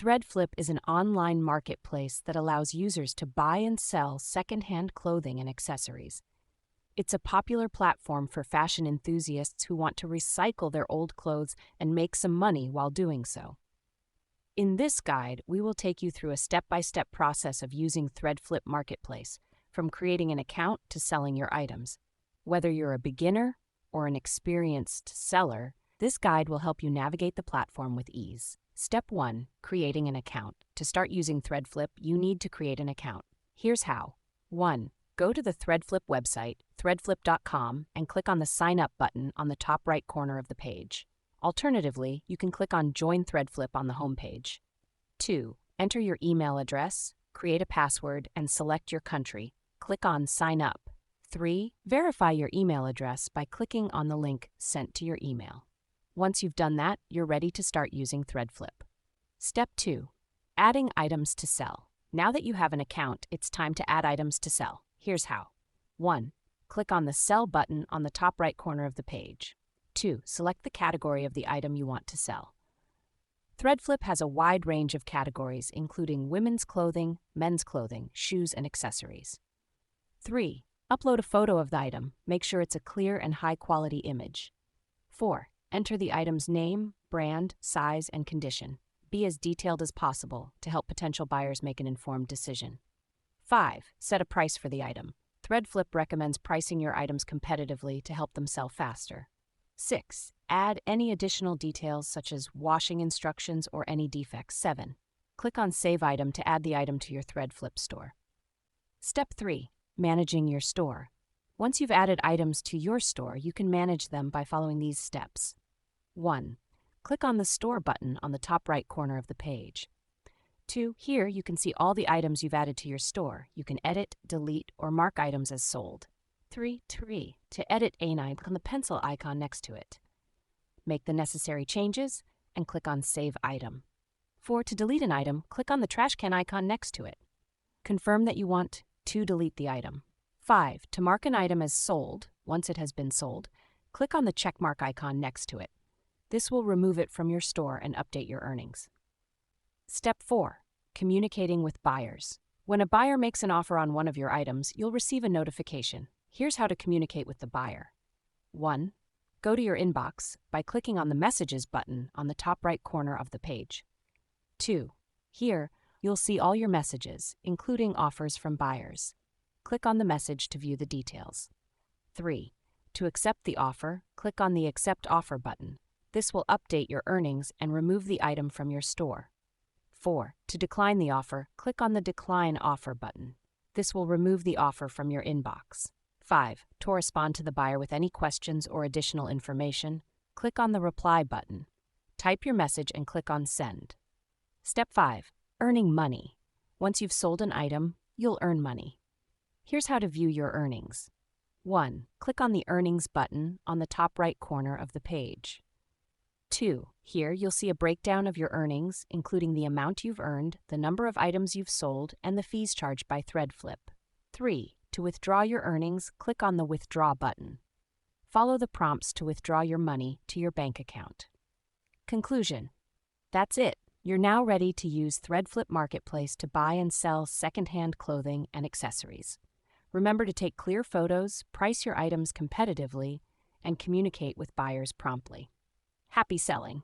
ThreadFlip is an online marketplace that allows users to buy and sell secondhand clothing and accessories. It's a popular platform for fashion enthusiasts who want to recycle their old clothes and make some money while doing so. In this guide, we will take you through a step-by-step process of using ThreadFlip Marketplace, from creating an account to selling your items. Whether you're a beginner or an experienced seller, this guide will help you navigate the platform with ease. Step 1. Creating an account. To start using ThreadFlip, you need to create an account. Here's how. 1. Go to the ThreadFlip website, threadflip.com, and click on the Sign Up button on the top right corner of the page. Alternatively, you can click on Join ThreadFlip on the home page. 2. Enter your email address, create a password, and select your country. Click on Sign Up. 3. Verify your email address by clicking on the link sent to your email. Once you've done that, you're ready to start using ThreadFlip. Step 2. Adding items to sell. Now that you have an account, it's time to add items to sell. Here's how. 1. Click on the Sell button on the top right corner of the page. 2. Select the category of the item you want to sell. ThreadFlip has a wide range of categories, including women's clothing, men's clothing, shoes, and accessories. 3. Upload a photo of the item. Make sure it's a clear and high-quality image. 4. Enter the item's name, brand, size, and condition. Be as detailed as possible to help potential buyers make an informed decision. 5. Set a price for the item. ThreadFlip recommends pricing your items competitively to help them sell faster. 6. Add any additional details such as washing instructions or any defects. 7. Click on Save Item to add the item to your ThreadFlip store. Step 3. Managing your store. Once you've added items to your store, you can manage them by following these steps. 1. Click on the Store button on the top right corner of the page. 2. Here you can see all the items you've added to your store. You can edit, delete, or mark items as sold. 3. To edit an item, click on the pencil icon next to it. Make the necessary changes and click on Save Item. 4. To delete an item, click on the trash can icon next to it. Confirm that you want to delete the item. 5. To mark an item as sold, once it has been sold, click on the checkmark icon next to it. This will remove it from your store and update your earnings. Step 4. Communicating with buyers. When a buyer makes an offer on one of your items, you'll receive a notification. Here's how to communicate with the buyer. 1. Go to your inbox by clicking on the Messages button on the top right corner of the page. 2. Here, you'll see all your messages, including offers from buyers. Click on the message to view the details. 3. To accept the offer, click on the Accept Offer button. This will update your earnings and remove the item from your store. 4. To decline the offer, click on the Decline Offer button. This will remove the offer from your inbox. 5. To respond to the buyer with any questions or additional information, click on the Reply button. Type your message and click on Send. Step 5. Earning money. Once you've sold an item, you'll earn money. Here's how to view your earnings. 1. Click on the Earnings button on the top right corner of the page. 2. Here you'll see a breakdown of your earnings, including the amount you've earned, the number of items you've sold, and the fees charged by ThreadFlip. 3. To withdraw your earnings, click on the Withdraw button. Follow the prompts to withdraw your money to your bank account. Conclusion. That's it. You're now ready to use ThreadFlip Marketplace to buy and sell secondhand clothing and accessories. Remember to take clear photos, price your items competitively, and communicate with buyers promptly. Happy selling!